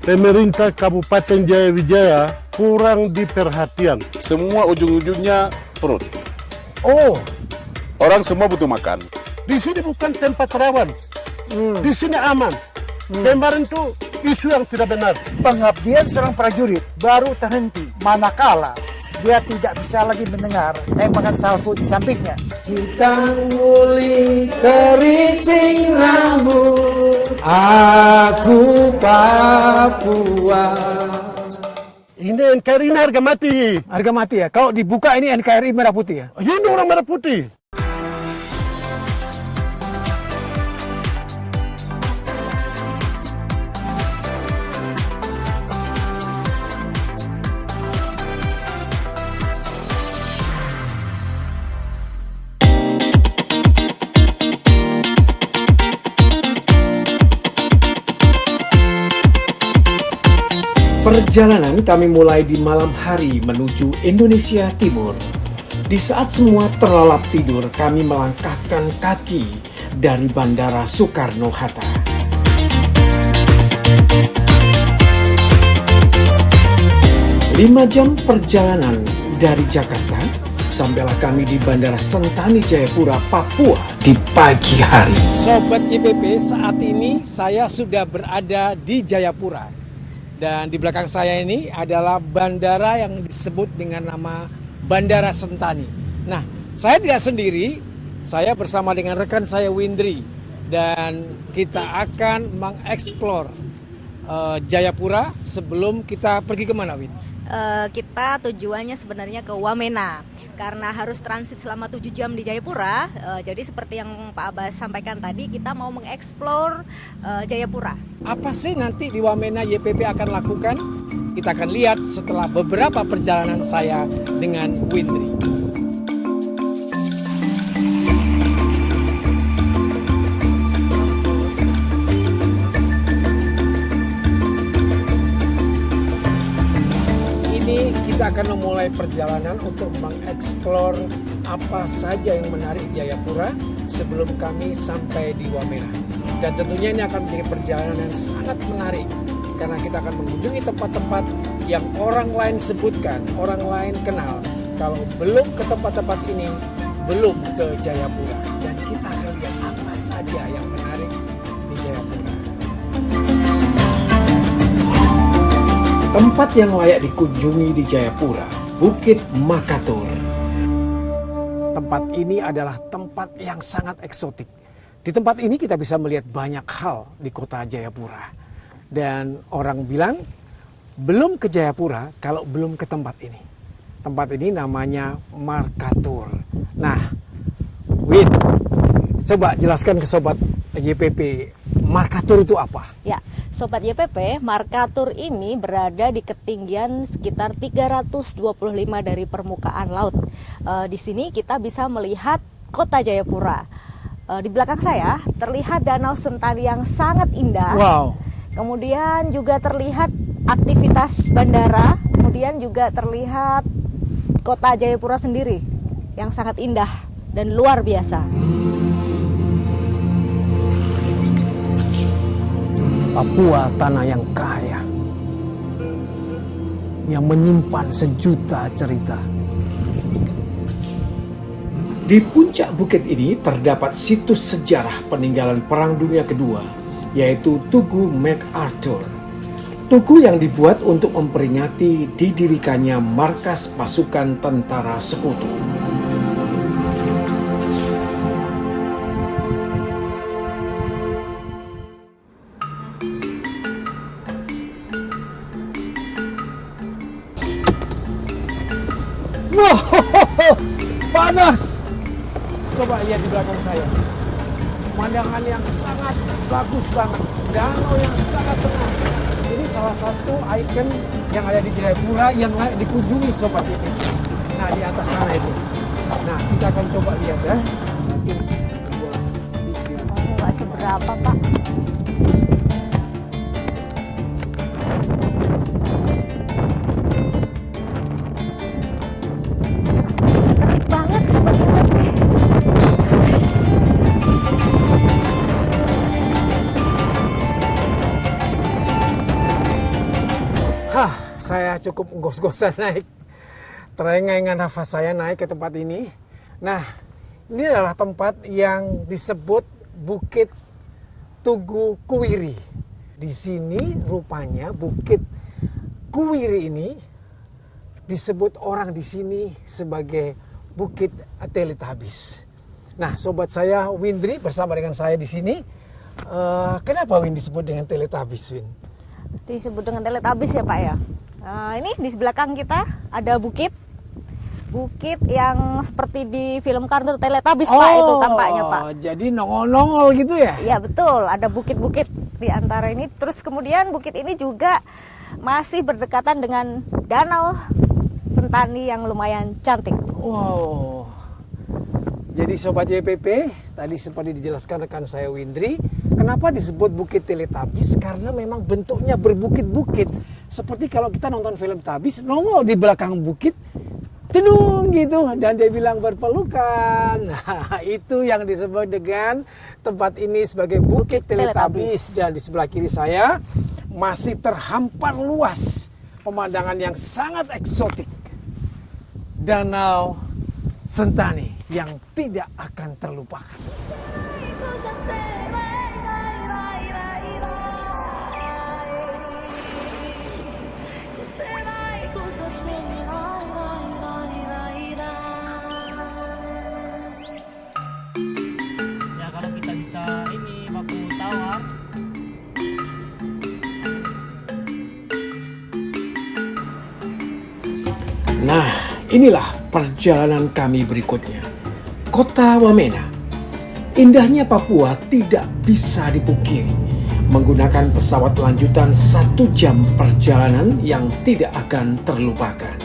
pemerintah Kabupaten Jayawijaya kurang diperhatian. Semua ujung-ujungnya perut. Oh, Orang semua butuh makan. Di sini bukan tempat rawan, di sini aman. Kemarin tuh isu yang tidak benar. pengabdian seorang prajurit baru terhenti manakala dia tidak bisa lagi mendengar tembakan salvo di sampingnya. Hitam muli keriting rambut, aku Papua. Ini NKRI ini harga mati. Harga mati ya? Kalau dibuka ini NKRI merah putih ya? Ini orang merah putih. Perjalanan kami mulai di malam hari menuju Indonesia Timur. Di saat semua terlelap tidur, kami melangkahkan kaki dari Bandara Soekarno-Hatta. Lima jam perjalanan dari Jakarta, sampailah kami di Bandara Sentani Jayapura, Papua di pagi hari. Sobat YPP, saat ini saya sudah berada di Jayapura. Dan di belakang saya ini adalah bandara yang disebut dengan nama Bandara Sentani. Nah, saya tidak sendiri, saya bersama dengan rekan saya Windri. Dan kita akan mengeksplor Jayapura sebelum kita pergi kemana, Win? Kita tujuannya sebenarnya ke Wamena karena harus transit selama 7 jam di Jayapura. Jadi seperti yang Pak Abbas sampaikan tadi, kita mau mengeksplor Jayapura. Apa sih nanti di Wamena YPP akan lakukan? Kita akan lihat setelah beberapa perjalanan saya dengan Windri. Kita akan memulai perjalanan untuk mengeksplor apa saja yang menarik Jayapura sebelum kami sampai di Wamena. Dan tentunya ini akan menjadi perjalanan yang sangat menarik karena kita akan mengunjungi tempat-tempat yang orang lain sebutkan, orang lain kenal. Kalau belum ke tempat-tempat ini, belum ke Jayapura. Dan kita akan lihat apa saja yang menarik di Jayapura. Tempat yang layak dikunjungi di Jayapura, Bukit Makatur. Tempat ini adalah tempat yang sangat eksotik. Di tempat ini kita bisa melihat banyak hal di kota Jayapura. Dan orang bilang, belum ke Jayapura kalau belum ke tempat ini. Tempat ini namanya Markatur. Nah, Win, coba jelaskan ke Sobat YPP, Markatur itu apa? Ya, Sobat YPP, Markatur ini berada di ketinggian sekitar 325 dari permukaan laut. Di sini kita bisa melihat kota Jayapura. Di belakang saya terlihat Danau Sentani yang sangat indah. Wow. Kemudian juga terlihat aktivitas bandara. Kemudian juga terlihat kota Jayapura sendiri yang sangat indah dan luar biasa. Papua tanah yang kaya, yang menyimpan sejuta cerita. Di puncak bukit ini terdapat situs sejarah peninggalan Perang Dunia Kedua, yaitu Tugu MacArthur. Tugu yang dibuat untuk memperingati didirikannya markas pasukan tentara sekutu. Wow, panas. Coba lihat di belakang saya. Pemandangan yang sangat bagus banget. Danau yang sangat tenang. Ini salah satu ikon yang ada di Jayapura yang layak dikunjungi Sobat ini. Nah, di atas sana itu. Nah, kita akan coba lihat ya. Nggak seberapa, Pak. Banget Sobat YPP. saya cukup gos-gosan naik. Terengah-engah nafas saya naik ke tempat ini. Nah, ini adalah tempat yang disebut Bukit Tugu Kuwiri. Di sini rupanya Bukit Kuwiri ini disebut orang di sini sebagai Bukit Teletubbies. Nah, sobat saya Windri bersama dengan saya di sini. Kenapa Win disebut dengan Teletubbies, Win? Disebut dengan Teletubbies ya Pak ya. Ini di belakang kita ada bukit yang seperti di film kartun Teletubbies Pak, itu tampaknya Pak. Jadi nongol-nongol gitu ya? Ya betul, ada bukit-bukit di antara ini. Terus kemudian bukit ini juga masih berdekatan dengan danau Sentani yang lumayan cantik. Wow. Jadi Sobat YPP, tadi seperti dijelaskan rekan saya Windri, kenapa disebut Bukit Teletubbies? Karena memang bentuknya berbukit-bukit. Seperti kalau kita nonton film Tabis, nongol di belakang bukit, cedung gitu, dan dia bilang berpelukan. Nah, itu yang disebut dengan tempat ini sebagai Bukit Teletubbies. Dan di sebelah kiri saya masih terhampar luas pemandangan yang sangat eksotik. Danau Sentani yang tidak akan terlupakan. Ya kalau kita bisa ini baku tawar. Nah, inilah perjalanan kami berikutnya. Kota Wamena. Indahnya Papua tidak bisa dipungkiri. Menggunakan pesawat lanjutan 1 jam perjalanan yang tidak akan terlupakan.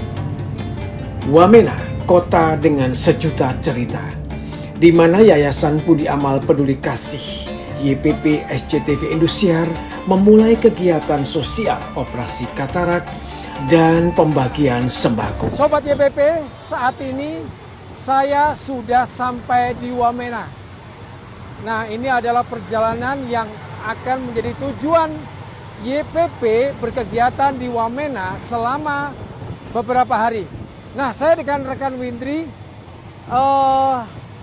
Wamena, kota dengan sejuta cerita, di mana Yayasan Budi Amal Peduli Kasih YPP SCTV Indosiar memulai kegiatan sosial operasi katarak dan pembagian sembako. Sobat YPP, saat ini saya sudah sampai di Wamena. Nah, ini adalah perjalanan yang akan menjadi tujuan YPP berkegiatan di Wamena selama beberapa hari. Nah, saya dengan rekan Windri.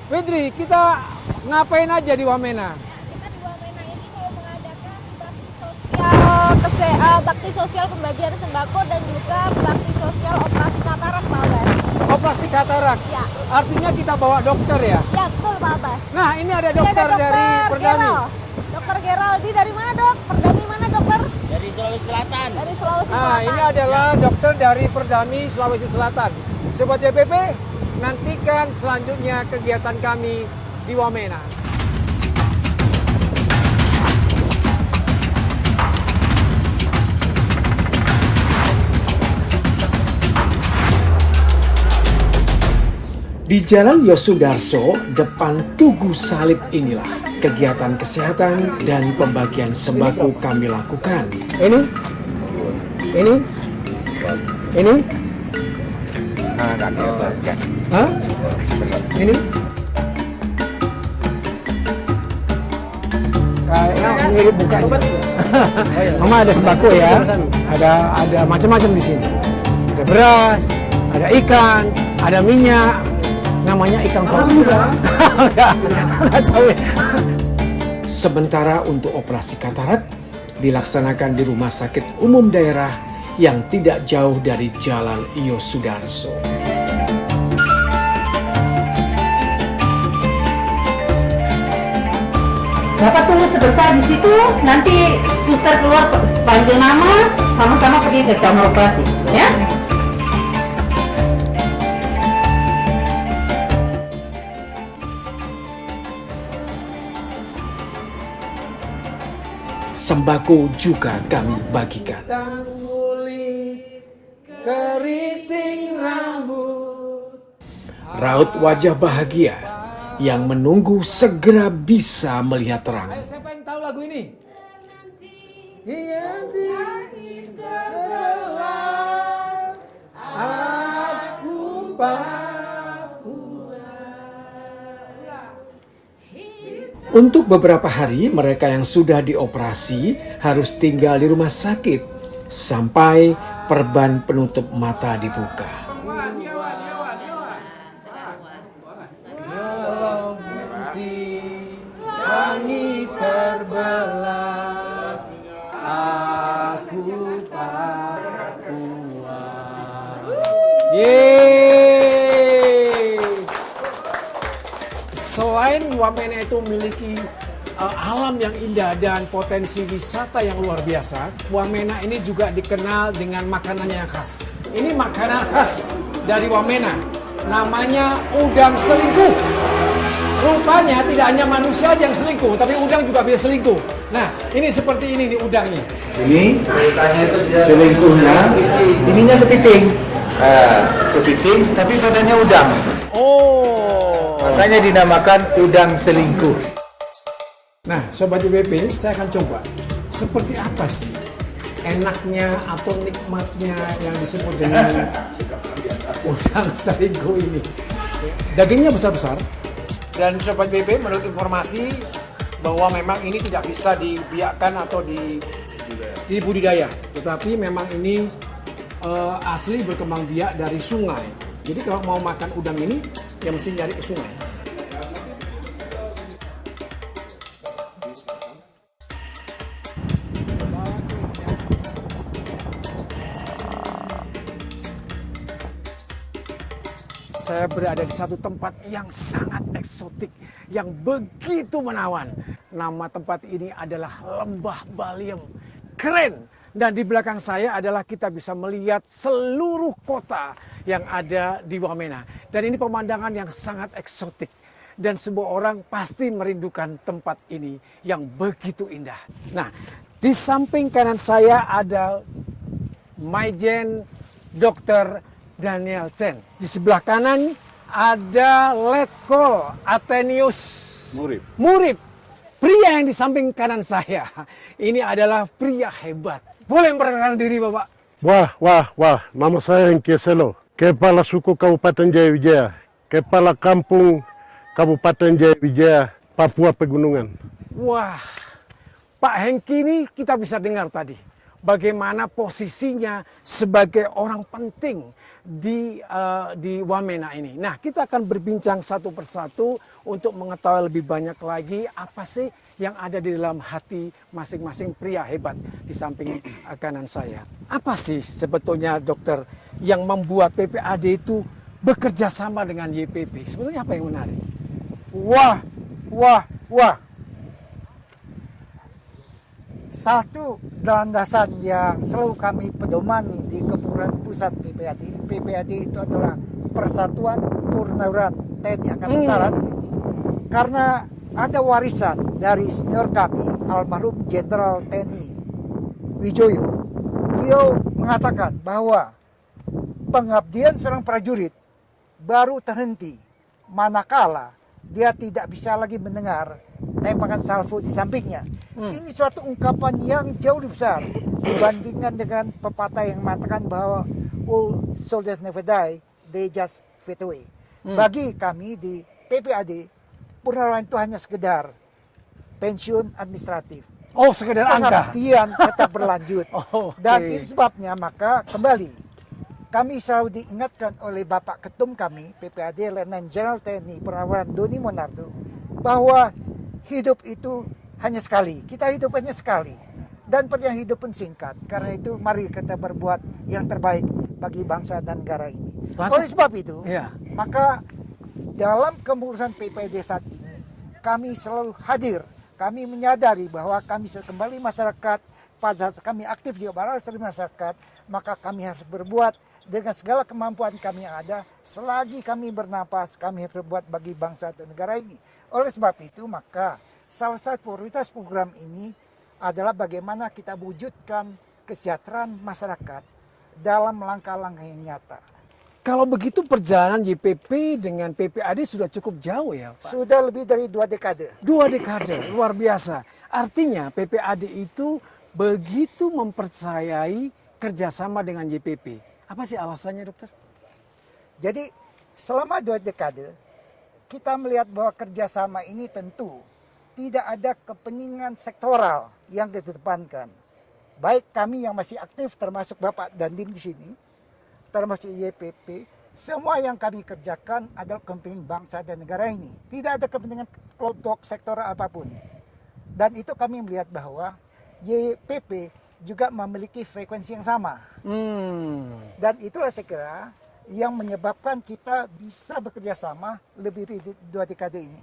Windri, kita ngapain aja di Wamena? Kita di Wamena ini mau mengadakan bakti sosial pembagian sembako dan juga bakti sosial operasi katarak Pak Abbas. Operasi katarak? Ya. Artinya kita bawa dokter ya? Ya betul Pak Abbas. Nah, ini ada dokter dari Perdami. Dokter Geraldi dari mana dok? Perdami mana dokter? Dari Sulawesi Selatan. Dari Sulawesi Nah, Selatan. ini adalah dokter dari Perdami, Sulawesi Selatan. Sobat YPP, nantikan selanjutnya kegiatan kami di Wamena. Di Jalan Yosudarso, depan Tugu Salib inilah kegiatan kesehatan dan pembagian sembako kami lakukan. Ini? Hah? Ini? Kayaknya mirip buka. Mama ada sembako ya. Ada macam-macam di sini. Ada beras, ada ikan, ada minyak. Namanya ikan koi. Nggak tahu ya. Sementara untuk operasi katarak dilaksanakan di Rumah Sakit Umum Daerah yang tidak jauh dari Jalan Yosudarso. Bapak tunggu sebentar di situ, nanti suster keluar panggil nama, sama-sama pergi ke kamar operasi, ya? Sembako juga kami bagikan. Raut wajah bahagia yang menunggu segera bisa melihat terang. Ayo, siapa yang tahu lagu ini? Untuk beberapa hari mereka yang sudah dioperasi harus tinggal di rumah sakit sampai perban penutup mata dibuka. Walau bunti langit terbelah, aku Papua. Yeay! Selain Wamena itu memiliki alam yang indah dan potensi wisata yang luar biasa, Wamena ini juga dikenal dengan makanannya yang khas. Ini makanan khas dari Wamena, namanya udang selingkuh. Rupanya tidak hanya manusia aja yang selingkuh, tapi udang juga bisa selingkuh. Nah, ini seperti ini nih udangnya. Ini selingkuhnya, ininya kepiting. Kepiting, tapi badannya udang. Oh. Makanya dinamakan udang selingkuh. Nah, Sobat JPP, saya akan coba seperti apa sih enaknya atau nikmatnya yang disebut dengan udang selingkuh ini. Dagingnya besar-besar, dan Sobat JPP menurut informasi bahwa memang ini tidak bisa dibiarkan atau dibudidaya, tetapi memang ini asli berkembang biak dari sungai. Jadi kalau mau makan udang ini, ya mesti nyari ke sungai. Saya berada di satu tempat yang sangat eksotik, yang begitu menawan. Nama tempat ini adalah Lembah Baliem. Keren! Dan di belakang saya adalah kita bisa melihat seluruh kota yang ada di Wamena. Dan ini pemandangan yang sangat eksotik. Dan semua orang pasti merindukan tempat ini yang begitu indah. Nah, di samping kanan saya ada Maijen Dr. Daniel Chen. Di sebelah kanan ada Letkol Athenius Murib. Pria yang di samping kanan saya ini adalah pria hebat. Boleh memperkenalkan diri, Bapak? Wah. Nama saya Hengki Selo, Kepala Suku Kabupaten Jayawijaya, Kepala Kampung Kabupaten Jayawijaya, Papua Pegunungan. Wah, Pak Hengki ini kita bisa dengar tadi bagaimana posisinya sebagai orang penting di Wamena ini. Nah, kita akan berbincang satu persatu untuk mengetahui lebih banyak lagi apa sih yang ada di dalam hati masing-masing pria hebat di samping kanan saya. Apa sih sebetulnya dokter yang membuat PPAD itu bekerja sama dengan YPP? Sebetulnya apa yang menarik? Wah. Satu landasan yang selalu kami pedomani di Kepulauan Pusat PPAD. PPAD itu adalah Persatuan Purnawirawan TNI Angkatan Darat. Karena ada warisan dari senior kami, almarhum Jenderal TNI Wijoyo. Beliau mengatakan bahwa pengabdian seorang prajurit baru terhenti manakala dia tidak bisa lagi mendengar tembakan salvo di sampingnya. Ini suatu ungkapan yang jauh lebih besar dibandingkan dengan pepatah yang mengatakan bahwa all soldiers never die, they just fade away. Bagi kami di PPAD, Purnawirawan itu hanya sekedar pensiun administratif. Oh, sekedar angka. Pengabdian tetap berlanjut. Dan Okay. itu sebabnya maka kembali kami selalu diingatkan oleh Bapak Ketum kami, PPAD Letnan Jenderal TNI Purnawirawan Doni Monardo, bahwa hidup itu hanya sekali. Kita hidup hanya sekali. Dan perjalanan hidup pun singkat. Karena itu mari kita berbuat yang terbaik bagi bangsa dan negara ini. Oleh sebab itu, maka dalam kepengurusan PPAD saat ini, kami selalu hadir. Kami menyadari bahwa kami kembali masyarakat, pada saat kami aktif di masyarakat, maka kami harus berbuat dengan segala kemampuan kami yang ada. Selagi kami bernapas, kami harus berbuat bagi bangsa dan negara ini. Oleh sebab itu, maka salah satu prioritas program ini adalah bagaimana kita wujudkan kesejahteraan masyarakat dalam langkah-langkah yang nyata. Kalau begitu perjalanan YPP dengan PPAD sudah cukup jauh ya, Pak? Sudah lebih dari 2 dekade. 2 dekade, luar biasa. Artinya PPAD itu begitu mempercayai kerjasama dengan YPP. Apa sih alasannya, dokter? Jadi selama 2 dekade, kita melihat bahwa kerjasama ini tentu tidak ada kepentingan sektoral yang dikedepankan. baik kami yang masih aktif termasuk Bapak Dandim di sini, termasuk YPP, semua yang kami kerjakan adalah kepentingan bangsa dan negara ini. Tidak ada kepentingan kelompok sektor apapun. Dan itu kami melihat bahwa YPP juga memiliki frekuensi yang sama. Dan itulah saya kira yang menyebabkan kita bisa bekerja sama lebih dari 2 dekade ini.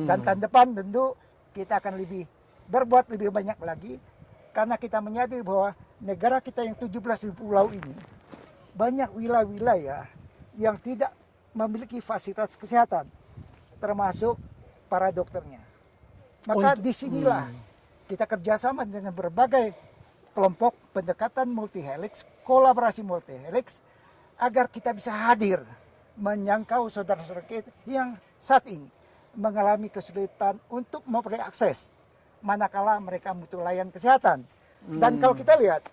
Dan tahun depan tentu kita akan berbuat lebih banyak lagi, karena kita menyadari bahwa negara kita yang 17.000 pulau ini banyak wilayah-wilayah yang tidak memiliki fasilitas kesehatan, termasuk para dokternya. Maka disinilah kita kerjasama dengan berbagai kelompok pendekatan multi-helix, kolaborasi multi-helix, agar kita bisa hadir menjangkau saudara-saudara kita yang saat ini mengalami kesulitan untuk memperoleh akses manakala mereka butuh layanan kesehatan. Dan kalau kita lihat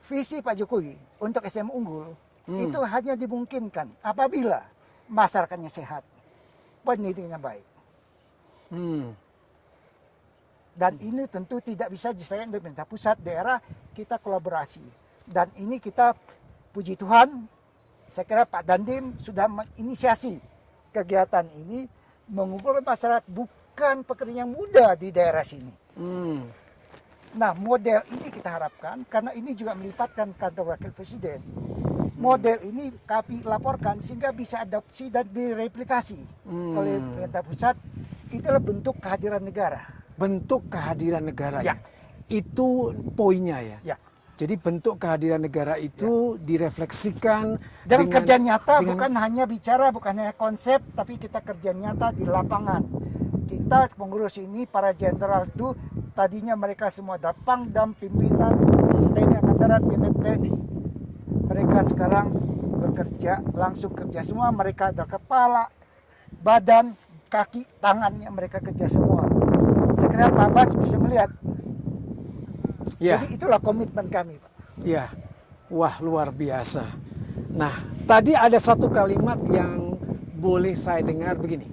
visi Pak Jokowi untuk SM Unggul itu hanya dimungkinkan apabila masyarakatnya sehat, pendidikannya baik. Dan ini tentu tidak bisa diselesaikan dari pemerintah pusat, daerah, kita kolaborasi. Dan ini kita puji Tuhan, saya kira Pak Dandim sudah menginisiasi kegiatan ini, mengumpulkan masyarakat, bukan pekerjaan yang mudah di daerah sini. Nah, model ini kita harapkan, karena ini juga melibatkan kantor wakil presiden. Model ini kami laporkan sehingga bisa adopsi dan direplikasi oleh pemerintah pusat. Itulah bentuk kehadiran negara. Bentuk kehadiran negara Ya. itu poinnya ya. Ya. Jadi bentuk kehadiran negara itu direfleksikan Dengan kerja nyata, dengan- bukan hanya bicara, bukan hanya konsep, tapi kita kerja nyata di lapangan. Kita pengurus ini, para jenderal itu, tadinya mereka semua ada Pangdam, pimpinan TNI Angkatan Darat, pimpinan TNI. Mereka sekarang bekerja, langsung kerja semua. Mereka ada kepala, badan, kaki, tangannya mereka kerja semua. Saya kira Pak Abbas bisa melihat. Ya. Jadi itulah komitmen kami, Pak. Ya, wah luar biasa. Nah, tadi ada satu kalimat yang boleh saya dengar begini.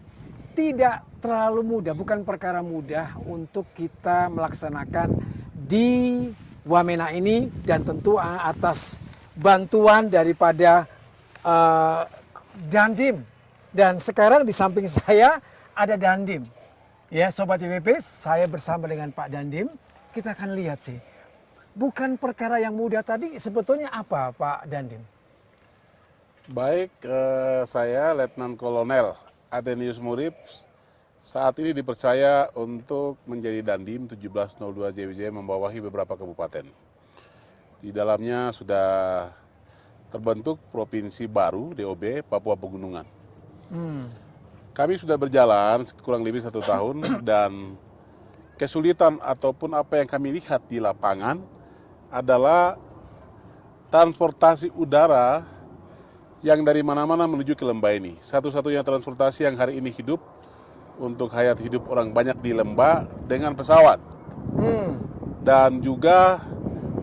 Tidak terlalu mudah, bukan perkara mudah untuk kita melaksanakan di Wamena ini, dan tentu atas bantuan daripada Dandim. Dan sekarang di samping saya ada Dandim. Ya, Sobat YPP, saya bersama dengan Pak Dandim. Kita akan lihat sih. Bukan perkara yang mudah tadi, sebetulnya apa Pak Dandim? Baik, saya Letnan Kolonel Adenius Murib saat ini dipercaya untuk menjadi Dandim 1702 JWJ membawahi beberapa kabupaten. Di dalamnya sudah terbentuk provinsi baru DOB Papua Pegunungan. Kami sudah berjalan kurang lebih 1 tahun dan kesulitan ataupun apa yang kami lihat di lapangan adalah transportasi udara yang dari mana-mana menuju ke lembah ini. Satu-satunya transportasi yang hari ini hidup untuk hayat hidup orang banyak di lembah dengan pesawat. Dan juga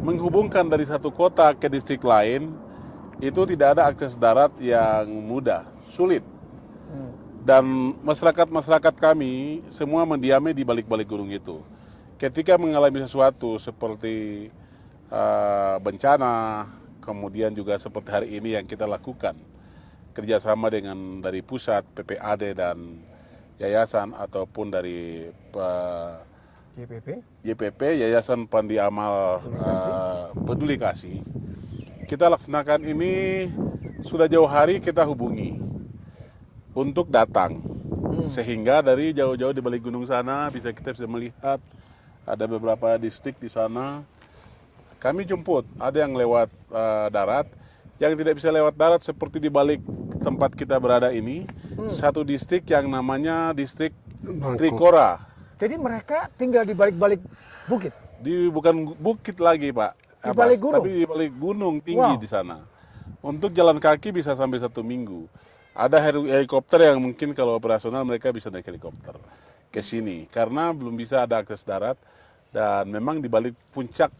menghubungkan dari satu kota ke distrik lain itu tidak ada akses darat yang mudah, sulit. Dan masyarakat-masyarakat kami semua mendiami di balik-balik gunung itu. Ketika mengalami sesuatu seperti bencana, kemudian juga seperti hari ini yang kita lakukan, kerjasama dengan dari pusat, PPAD dan yayasan ataupun dari YPP, Yayasan Pandi Amal Peduli Kasih. Kita laksanakan ini sudah jauh hari kita hubungi untuk datang, sehingga dari jauh-jauh di balik gunung sana kita bisa melihat ada beberapa distrik di sana. Kami jemput, ada yang lewat darat, yang tidak bisa lewat darat seperti di balik tempat kita berada ini, satu distrik yang namanya distrik Trikora. Jadi mereka tinggal di balik-balik bukit? Bukan bukit lagi Pak, Di balik gunung? tapi di balik gunung tinggi di sana. Untuk jalan kaki bisa sampai 1 minggu. Ada helikopter yang mungkin kalau operasional mereka bisa naik helikopter ke sini. Karena belum bisa ada akses darat. Dan memang di balik puncak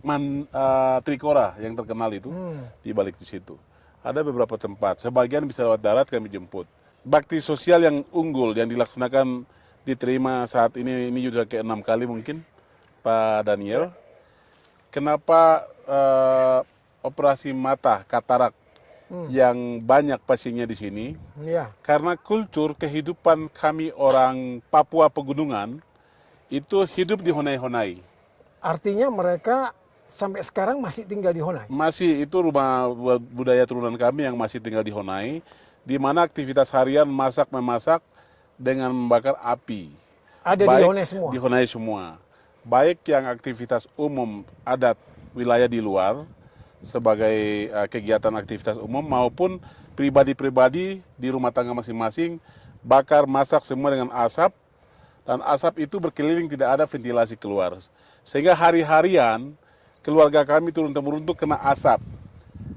Trikora yang terkenal itu, di balik di situ. Ada beberapa tempat, sebagian bisa lewat darat kami jemput. Bakti sosial yang unggul yang dilaksanakan diterima saat ini sudah ke-6 kali mungkin Pak Daniel. kenapa operasi mata katarak yang banyak pasiennya di sini? Ya. Karena kultur kehidupan kami orang Papua pegunungan itu hidup di honai-honai. Artinya mereka sampai sekarang masih tinggal di Honai. Masih itu rumah budaya turunan kami yang masih tinggal di Honai, di mana aktivitas harian masak-memasak dengan membakar api. Ada di Honai semua. Di Honai semua. Baik yang aktivitas umum adat wilayah di luar sebagai kegiatan aktivitas umum maupun pribadi-pribadi di rumah tangga masing-masing bakar masak semua dengan asap, dan asap itu berkeliling, tidak ada ventilasi keluar. Sehingga hari-harian keluarga kami turun-temurun tuh kena asap.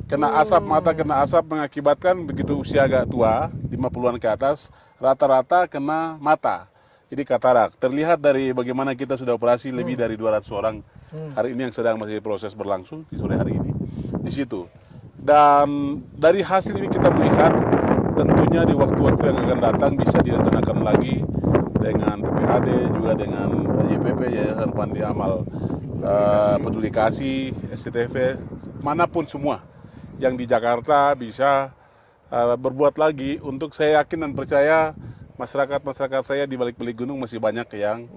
Kena asap mata, kena asap mengakibatkan begitu usia agak tua, 50-an ke atas, rata-rata kena mata. Jadi katarak. Terlihat dari bagaimana kita sudah operasi lebih dari 200 orang hari ini yang sedang masih proses berlangsung di sore hari ini. Di situ. Dan dari hasil ini kita melihat tentunya di waktu-waktu yang akan datang bisa direncanakan lagi dengan PPAD, juga dengan YPP, Yayasan Pandi Amal Peduli Kasih, SCTV, manapun semua yang di Jakarta bisa berbuat lagi untuk, saya yakin dan percaya masyarakat saya di balik-balik gunung masih banyak yang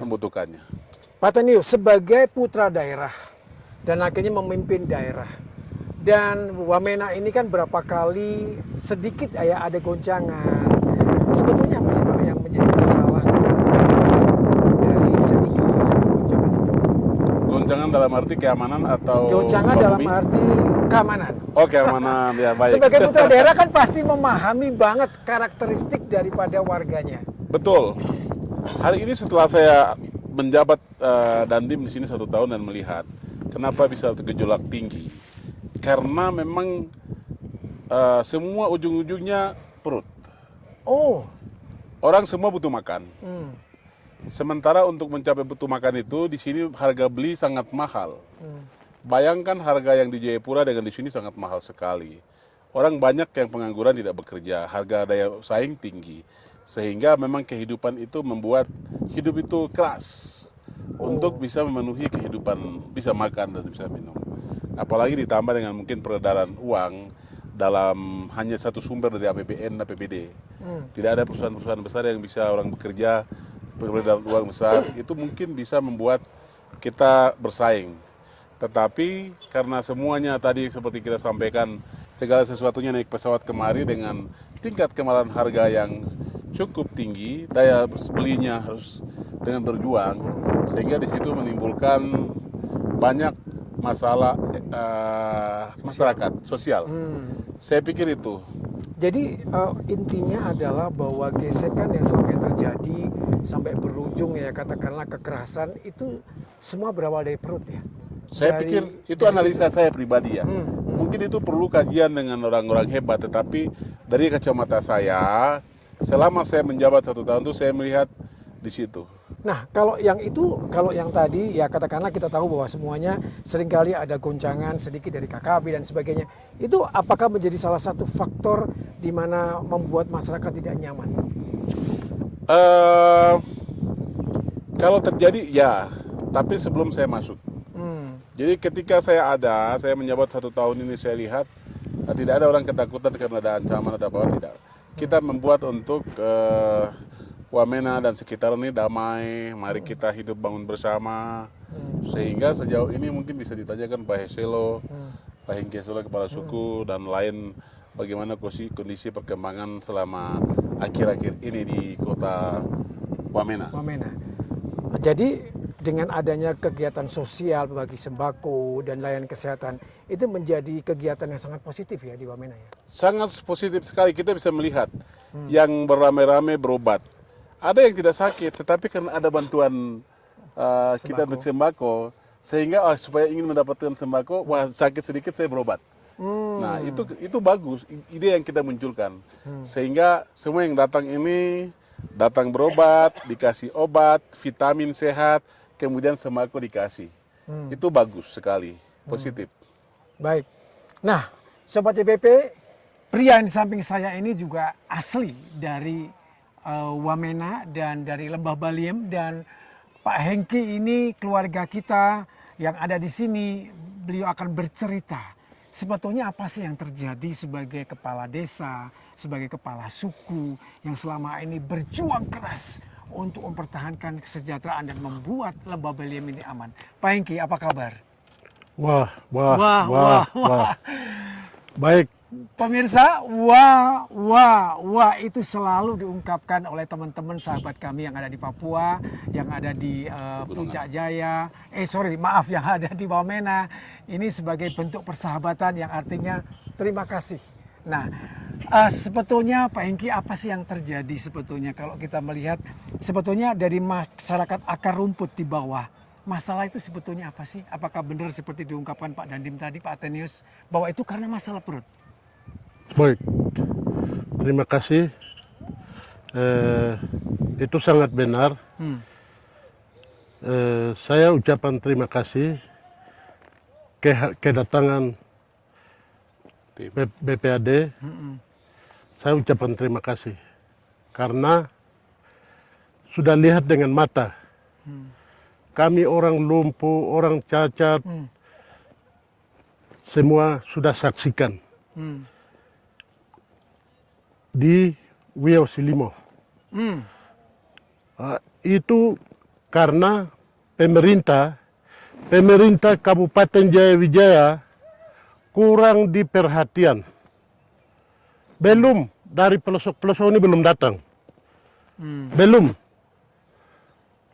membutuhkannya. Pak Tanius sebagai putra daerah dan akhirnya memimpin daerah, dan Wamena ini kan berapa kali sedikit ya ada goncangan. Sebetulnya apa sih Pak yang menjadi masalah dari sedikit goncangan itu? Goncangan dalam arti keamanan atau goncangan dalam arti keamanan. Oh, keamanan, ya baik. Sebagai putra daerah kan pasti memahami banget karakteristik daripada warganya. Betul. Hari ini setelah saya menjabat Dandim di sini 1 tahun dan melihat kenapa bisa gejolak tinggi. Karena memang semua ujung-ujungnya perut. Oh. Orang semua butuh makan. Sementara untuk mencapai butuh makan itu di sini harga beli sangat mahal. Bayangkan harga yang di Jayapura dengan di sini sangat mahal sekali. Orang banyak yang pengangguran tidak bekerja, harga daya saing tinggi. Sehingga memang kehidupan itu membuat hidup itu keras untuk bisa memenuhi kehidupan, bisa makan dan bisa minum. Apalagi ditambah dengan mungkin peredaran uang dalam hanya satu sumber dari APBN dan APBD. Tidak ada perusahaan-perusahaan besar yang bisa orang bekerja, peredaran uang besar, itu mungkin bisa membuat kita bersaing. Tetapi karena semuanya tadi seperti kita sampaikan, segala sesuatunya naik pesawat kemari dengan tingkat kemahalan harga yang cukup tinggi, daya belinya harus dengan berjuang, sehingga di situ menimbulkan banyak masalah masyarakat sosial. Saya pikir itu. Jadi intinya adalah bahwa gesekan yang selama ini terjadi sampai berujung ya katakanlah kekerasan itu semua berawal dari perut ya. Saya pikir itu analisa saya pribadi ya. Mungkin itu perlu kajian dengan orang-orang hebat, tetapi dari kacamata saya, selama saya menjabat 1 tahun itu saya melihat di situ. Nah, kalau yang tadi ya katakanlah kita tahu bahwa semuanya seringkali ada goncangan sedikit dari KKB dan sebagainya. Itu apakah menjadi salah satu faktor di mana membuat masyarakat tidak nyaman? Kalau terjadi ya, tapi sebelum saya masuk. Jadi ketika saya menjabat 1 tahun ini, saya lihat tidak ada orang ketakutan karena ada ancaman atau apa, tidak. Kita membuat untuk Wamena dan sekitar ini damai, mari kita hidup bangun bersama. Sehingga sejauh ini mungkin bisa ditanyakan Pak Heselo, Pak Hengkeselo kepala suku dan lain, bagaimana kondisi perkembangan selama akhir-akhir ini di kota Wamena. Jadi dengan adanya kegiatan sosial bagi sembako dan layanan kesehatan itu menjadi kegiatan yang sangat positif ya di Wamena ya. Sangat positif sekali, kita bisa melihat yang beramai-ramai berobat. Ada yang tidak sakit, tetapi karena ada bantuan kita untuk sembako, sehingga supaya ingin mendapatkan sembako, wah sakit sedikit saya berobat. Nah itu bagus, ide yang kita munculkan, sehingga semua yang datang ini datang berobat, dikasih obat, vitamin sehat, kemudian sembako dikasih. Itu bagus sekali, positif. Baik. Nah, Sobat YPP, pria di samping saya ini juga asli dari Wamena dan dari Lembah Baliem, dan Pak Hengki ini keluarga kita yang ada di sini, beliau akan bercerita sebetulnya apa sih yang terjadi sebagai kepala desa, sebagai kepala suku yang selama ini berjuang keras untuk mempertahankan kesejahteraan dan membuat Lembah Baliem ini aman. Pak Hengki, apa kabar? Wah. Baik, Pemirsa, wah itu selalu diungkapkan oleh teman-teman sahabat kami yang ada di Papua, yang ada di Puncak Jaya, yang ada di Wamena. Ini sebagai bentuk persahabatan yang artinya terima kasih. Nah, sebetulnya Pak Hengki, apa sih yang terjadi sebetulnya kalau kita melihat sebetulnya dari masyarakat akar rumput di bawah? Masalah itu sebetulnya apa sih? Apakah benar seperti diungkapkan Pak Dandim tadi, Pak Athenius, bahwa itu karena masalah perut? baik. Terima kasih. Itu sangat benar. Saya ucapan terima kasih kedatangan BPAD. Saya ucapan terima kasih karena sudah lihat dengan mata. Kami orang lumpuh, orang cacat, semua sudah saksikan di Wiau Silimo. Itu karena pemerintah Kabupaten Jayawijaya kurang diperhatian. Belum, dari pelosok-pelosok ini belum datang.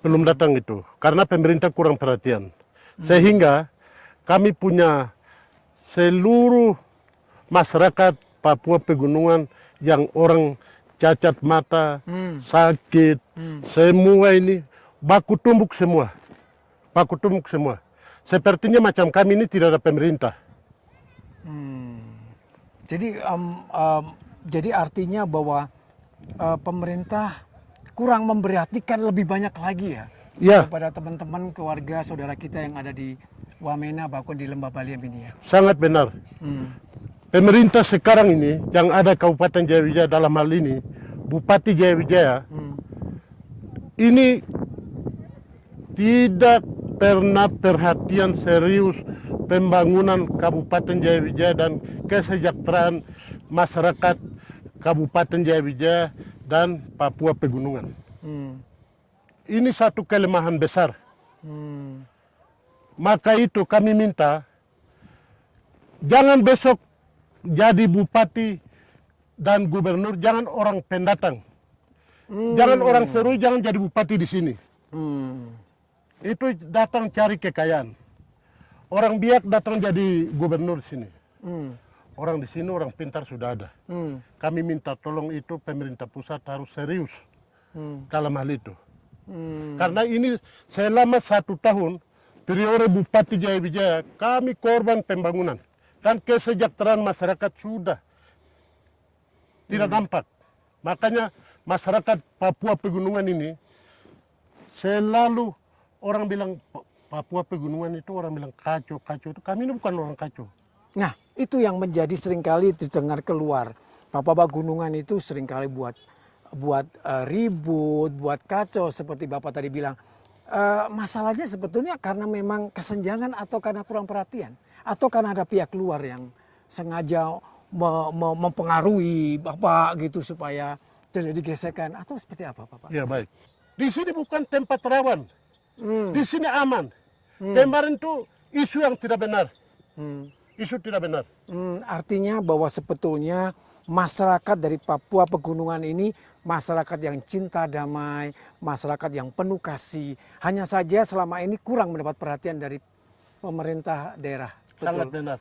Belum datang itu, karena pemerintah kurang perhatian. Sehingga kami punya seluruh masyarakat Papua Pegunungan yang orang cacat mata, sakit, semua ini baku tumbuk semua. Sepertinya macam kami ini tidak ada pemerintah. Jadi artinya bahwa pemerintah kurang memperhatikan lebih banyak lagi ya kepada teman-teman keluarga saudara kita yang ada di Wamena bahkan di Lembah Baliem ini ya. Sangat benar. Pemerintah sekarang ini yang ada Kabupaten Jayawijaya dalam hal ini Bupati Jayawijaya ini tidak pernah perhatian serius pembangunan Kabupaten Jayawijaya dan kesejahteraan masyarakat Kabupaten Jayawijaya dan Papua Pegunungan. Ini satu kelemahan besar. Maka itu kami minta jangan besok jadi bupati dan gubernur, jangan orang pendatang. Jangan orang Serui, jangan jadi bupati di sini. Itu datang cari kekayaan. Orang Biak datang jadi gubernur di sini. Orang di sini orang pintar sudah ada. Kami minta tolong itu pemerintah pusat harus serius dalam hal itu. Karena ini selama 1 tahun periode Bupati Jayawijaya kami korban pembangunan dan kesejahteraan masyarakat sudah tidak nampak. Makanya masyarakat Papua Pegunungan ini selalu orang bilang Papua Pegunungan itu orang bilang kacau. Kami ini bukan orang kacau. Nah, itu yang menjadi seringkali didengar keluar. Papua Pegunungan itu seringkali buat ribut, buat kacau seperti Bapak tadi bilang. Masalahnya sebetulnya karena memang kesenjangan atau karena kurang perhatian atau karena ada pihak luar yang sengaja mempengaruhi Bapak gitu supaya terjadi gesekan atau seperti apa Bapak? Ya baik. Di sini bukan tempat rawan. Di sini aman. Kemarin tuh isu yang tidak benar. Isu tidak benar. Artinya bahwa sebetulnya masyarakat dari Papua Pegunungan ini masyarakat yang cinta damai, masyarakat yang penuh kasih. Hanya saja selama ini kurang mendapat perhatian dari pemerintah daerah. Betul? Sangat benar.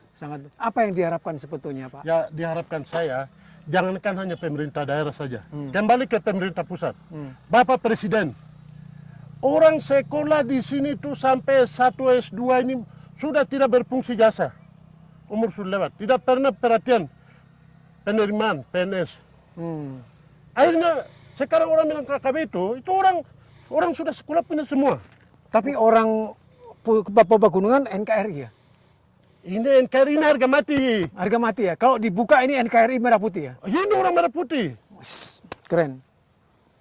Apa yang diharapkan sebetulnya Pak? Ya diharapkan saya, jangankan hanya pemerintah daerah saja. Kembali ke pemerintah pusat. Bapak Presiden, orang sekolah di sini tuh sampai S1, S2 ini sudah tidak berfungsi jasa. Umur sudah lewat. Tidak pernah perhatian penerimaan PNS. Akhirnya sekarang orang bilang KKB itu orang sudah sekolah punya semua. Tapi orang Papua Pegunungan NKRI ya? Ini NKRI ini harga mati. Harga mati ya? Kalau dibuka ini NKRI merah putih ya? Ini orang merah putih. Keren.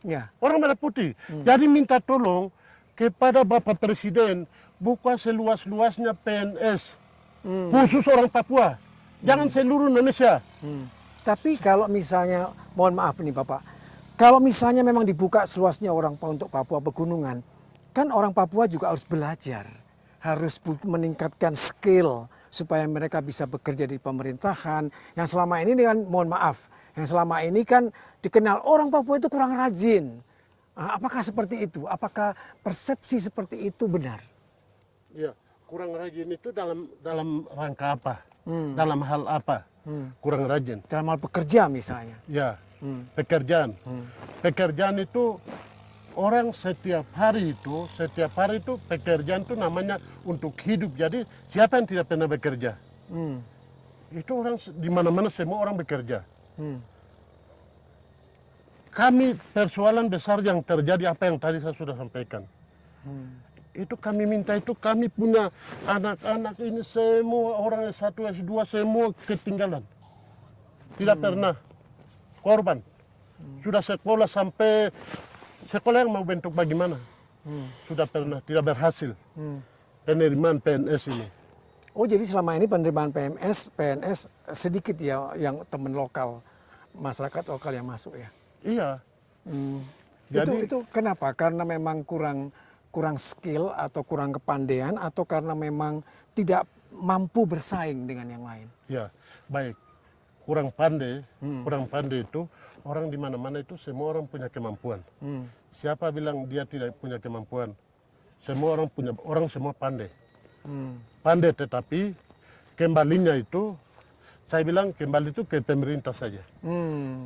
Ya. Orang merah putih. Jadi minta tolong kepada Bapak Presiden buka seluas-luasnya PNS, khusus orang Papua. Jangan seluruh Indonesia. Tapi kalau misalnya, mohon maaf nih Bapak, kalau misalnya memang dibuka seluasnya untuk Papua pegunungan, kan orang Papua juga harus belajar, harus meningkatkan skill supaya mereka bisa bekerja di pemerintahan. Yang selama ini kan, mohon maaf, yang selama ini kan dikenal orang Papua itu kurang rajin. Apakah seperti itu? Apakah persepsi seperti itu benar? Ya, kurang rajin itu dalam rangka apa? Dalam hal apa? Kurang rajin. Dalam hal pekerja misalnya. Ya, pekerjaan. Pekerjaan itu orang setiap hari itu pekerjaan itu namanya untuk hidup. Jadi siapa yang tidak pernah bekerja? Itu orang di mana-mana semua orang bekerja. Kami persoalan besar yang terjadi apa yang tadi saya sudah sampaikan. Itu kami minta itu kami punya anak-anak ini semua orang S1, S2 semua ketinggalan. Tidak pernah korban. Sudah sekolah sampai sekolah yang mau bentuk bagaimana? Sudah pernah tidak berhasil. Penerimaan PNS ini. Oh jadi selama ini penerimaan PNS sedikit ya yang teman lokal, masyarakat lokal yang masuk ya? Iya. Jadi Itu kenapa? Karena memang kurang skill atau kurang kepandaian atau karena memang tidak mampu bersaing dengan yang lain? ya, baik. Kurang pandai itu orang di mana-mana itu semua orang punya kemampuan. Siapa bilang dia tidak punya kemampuan? Semua orang semua pandai. Pandai tetapi kembalinya itu saya bilang kembali itu ke pemerintah saja.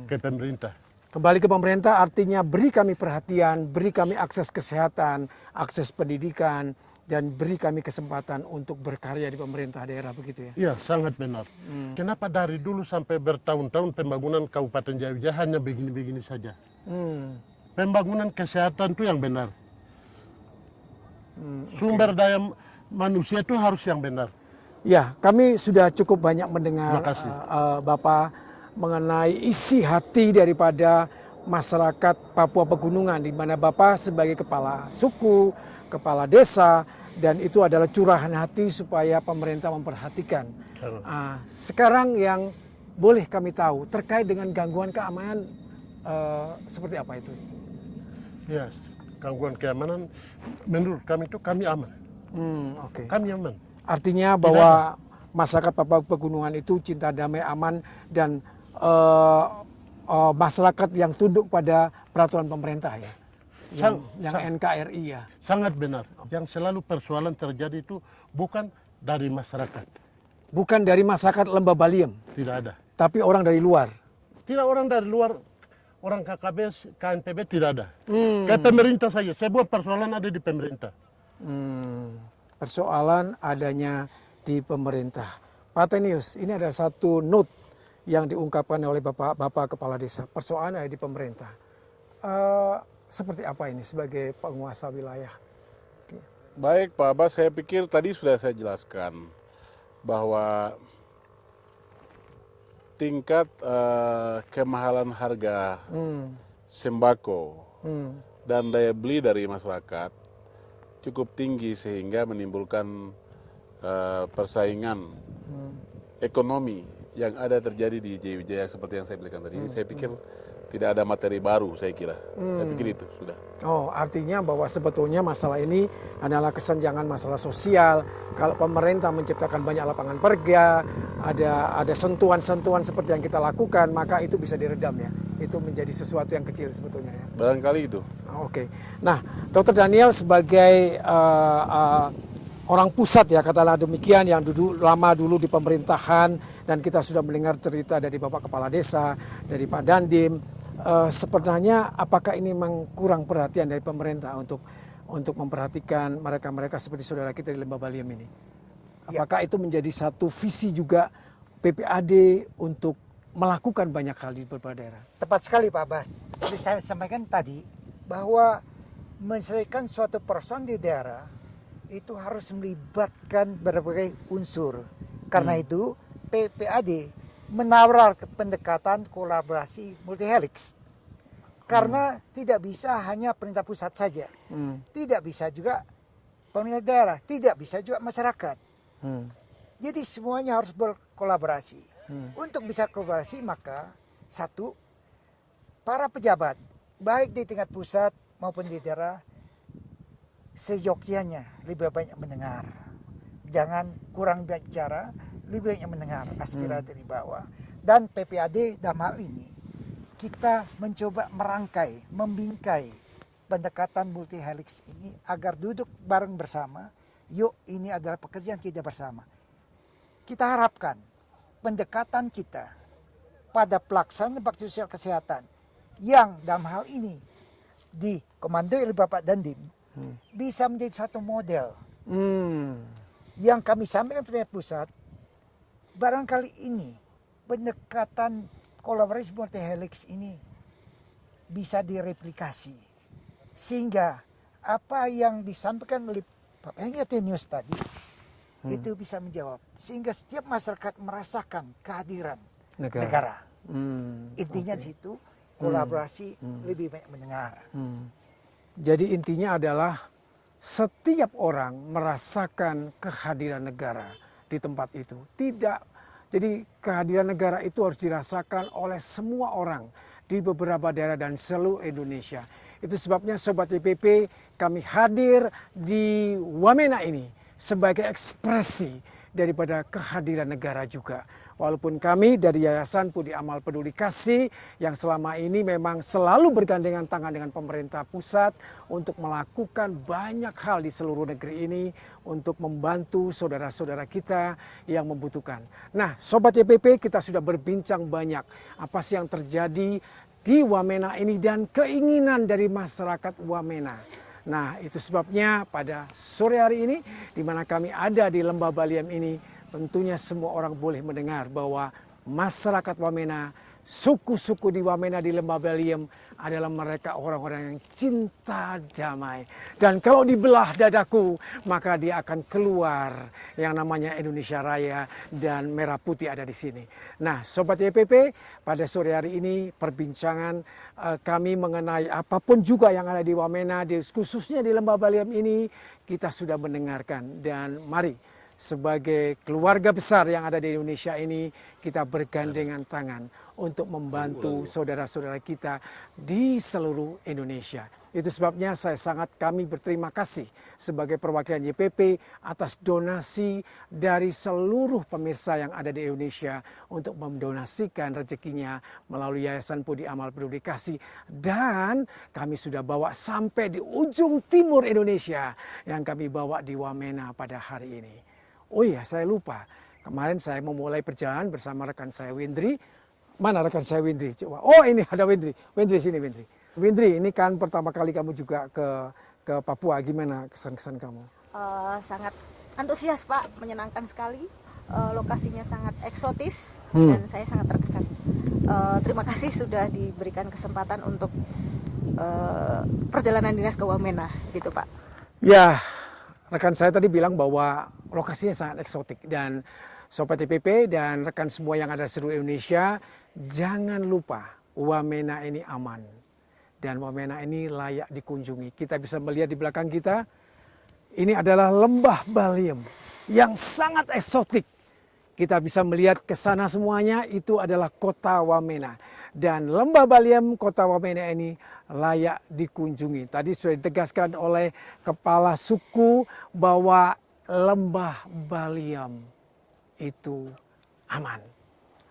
Ke pemerintah. Kembali ke pemerintah artinya beri kami perhatian, beri kami akses kesehatan, akses pendidikan, dan beri kami kesempatan untuk berkarya di pemerintah daerah begitu ya? Iya, sangat benar. Kenapa dari dulu sampai bertahun-tahun pembangunan Kabupaten Jaya hanya begini-begini saja? Pembangunan kesehatan itu yang benar. Sumber daya manusia itu harus yang benar. Ya, kami sudah cukup banyak mendengar Terima kasih. Bapak mengenai isi hati daripada masyarakat Papua Pegunungan, di mana Bapak sebagai kepala suku, kepala desa, dan itu adalah curahan hati supaya pemerintah memperhatikan. Sekarang yang boleh kami tahu terkait dengan gangguan keamanan seperti apa itu? Ya, gangguan keamanan menurut kami itu kami aman. Oke. Kami aman. Artinya bahwa masyarakat Papua Pegunungan itu cinta damai, aman, dan masyarakat yang tunduk pada peraturan pemerintah ya, yang NKRI ya. Sangat benar. Yang selalu persoalan terjadi itu bukan dari masyarakat. Bukan dari masyarakat Lembah Baliem, Tidak ada. tapi orang dari luar. Tidak orang dari luar, orang KKB, KNPB tidak ada. Ke pemerintah saja. Sebuah persoalan ada di pemerintah. Persoalan adanya di pemerintah. Pak Tenius, ini ada satu note yang diungkapkan oleh Bapak Kepala Desa. Persoalan ada di pemerintah. Seperti apa ini sebagai penguasa wilayah? Baik Pak Abbas, saya pikir tadi sudah saya jelaskan bahwa tingkat kemahalan harga sembako dan daya beli dari masyarakat cukup tinggi sehingga menimbulkan persaingan ekonomi yang ada terjadi di Jaya Wijaya seperti yang saya berikan tadi. Saya pikir tidak ada materi baru, saya kira. Saya pikir itu sudah. Oh, artinya bahwa sebetulnya masalah ini adalah kesenjangan masalah sosial. Kalau pemerintah menciptakan banyak lapangan kerja, ada sentuhan-sentuhan seperti yang kita lakukan, maka itu bisa diredam ya. Itu menjadi sesuatu yang kecil sebetulnya ya. Barangkali itu. Oke. Nah, Dr. Daniel sebagai orang pusat ya, katakanlah demikian, yang lama dulu di pemerintahan, dan kita sudah mendengar cerita dari Bapak Kepala Desa, dari Pak Dandim. Sebenarnya apakah ini memang kurang perhatian dari pemerintah untuk memperhatikan mereka-mereka seperti saudara kita di Lembah Baliem ini? Apakah itu menjadi satu visi juga PPAD untuk melakukan banyak hal di beberapa daerah? Tepat sekali Pak Abbas. Seperti saya sampaikan tadi, bahwa menyelesaikan suatu persoalan di daerah itu harus melibatkan berbagai unsur. Karena itu PPAD menawar pendekatan kolaborasi multi helix. Karena tidak bisa hanya pemerintah pusat saja. Tidak bisa juga pemerintah daerah, tidak bisa juga masyarakat. Jadi semuanya harus berkolaborasi. Untuk bisa kolaborasi maka satu, para pejabat baik di tingkat pusat maupun di daerah seyogyanya lebih banyak mendengar. Jangan kurang bicara, lebih banyak mendengar aspirasi dari bawah. Dan PPAD dalam hal ini kita mencoba merangkai, membingkai pendekatan multi helix ini agar duduk bareng bersama. Yuk, ini adalah pekerjaan kita bersama. Kita harapkan pendekatan kita pada pelaksanaan bakti sosial kesehatan yang dalam hal ini dikomandoi oleh Bapak Dandim bisa menjadi suatu model yang kami sampaikan pada pusat. Barangkali ini pendekatan kolaborasi multi helix ini bisa direplikasi sehingga apa yang disampaikan oleh Pak News tadi itu bisa menjawab sehingga setiap masyarakat merasakan kehadiran negara. Intinya di situ kolaborasi lebih banyak mendengar. Jadi intinya adalah setiap orang merasakan kehadiran negara di tempat itu. Jadi kehadiran negara itu harus dirasakan oleh semua orang di beberapa daerah dan seluruh Indonesia. Itu sebabnya Sobat YPP kami hadir di Wamena ini sebagai ekspresi daripada kehadiran negara juga. Walaupun kami dari Yayasan Budi Amal Peduli Kasih yang selama ini memang selalu bergandengan tangan dengan pemerintah pusat untuk melakukan banyak hal di seluruh negeri ini untuk membantu saudara-saudara kita yang membutuhkan. Nah, Sobat YPP, kita sudah berbincang banyak apa sih yang terjadi di Wamena ini dan keinginan dari masyarakat Wamena. Nah, itu sebabnya pada sore hari ini di mana kami ada di Lembah Baliem ini, tentunya semua orang boleh mendengar bahwa masyarakat Wamena, suku-suku di Wamena di Lembah Baliem adalah mereka orang-orang yang cinta damai. Dan kalau dibelah dadaku, maka dia akan keluar yang namanya Indonesia Raya dan merah putih ada di sini. Nah, Sobat YPP, pada sore hari ini perbincangan kami mengenai apapun juga yang ada di Wamena, khususnya di Lembah Baliem ini, kita sudah mendengarkan. Dan mari, sebagai keluarga besar yang ada di Indonesia ini, kita bergandengan tangan untuk membantu saudara-saudara kita di seluruh Indonesia. Itu sebabnya kami berterima kasih sebagai perwakilan YPP atas donasi dari seluruh pemirsa yang ada di Indonesia untuk mendonasikan rezekinya melalui Yayasan Budi Amal Peduli Kasih. Dan kami sudah bawa sampai di ujung timur Indonesia yang kami bawa di Wamena pada hari ini. Oh iya, saya lupa. Kemarin saya memulai perjalanan bersama rekan saya Windri. Mana rekan saya Windri? Coba. Oh, ini ada Windri. Windri sini, Windri. Windri, ini kan pertama kali kamu juga ke Papua. Gimana kesan-kesan kamu? Sangat antusias, Pak. Menyenangkan sekali. Lokasinya sangat eksotis dan saya sangat terkesan. Terima kasih sudah diberikan kesempatan untuk perjalanan dinas ke Wamena, gitu, Pak. Ya, rekan saya tadi bilang bahwa lokasinya sangat eksotik. Dan Sobat YPP dan rekan semua yang ada di seluruh Indonesia, jangan lupa Wamena ini aman. Dan Wamena ini layak dikunjungi. Kita bisa melihat di belakang kita, ini adalah Lembah Baliem yang sangat eksotik. Kita bisa melihat ke sana semuanya, itu adalah kota Wamena. Dan Lembah Baliem, kota Wamena ini layak dikunjungi. Tadi sudah ditegaskan oleh kepala suku bahwa Lembah Baliem itu aman.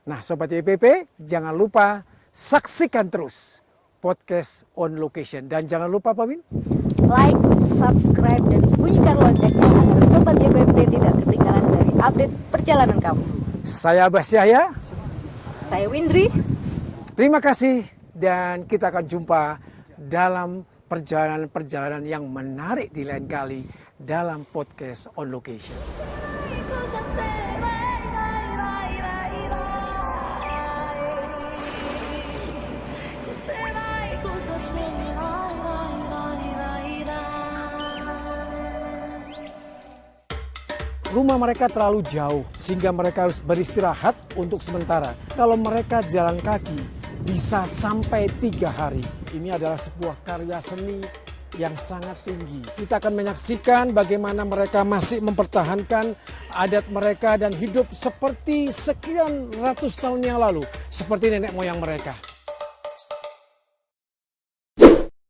Nah, Sobat YPP, jangan lupa saksikan terus podcast On Location. Dan jangan lupa, Pak Min, Like, subscribe, dan bunyikan loncengnya agar Sobat YPP tidak ketinggalan dari update perjalanan kamu. saya Abbas Yahya. Saya Windri. Terima kasih dan kita akan jumpa dalam perjalanan-perjalanan yang menarik di lain kali dalam podcast On Location. Rumah mereka terlalu jauh sehingga mereka harus beristirahat untuk sementara. Kalau mereka jalan kaki bisa sampai 3 hari. Ini adalah sebuah karya seni yang sangat tinggi. Kita akan menyaksikan bagaimana mereka masih mempertahankan adat mereka dan hidup seperti sekian ratus tahun yang lalu, seperti nenek moyang mereka.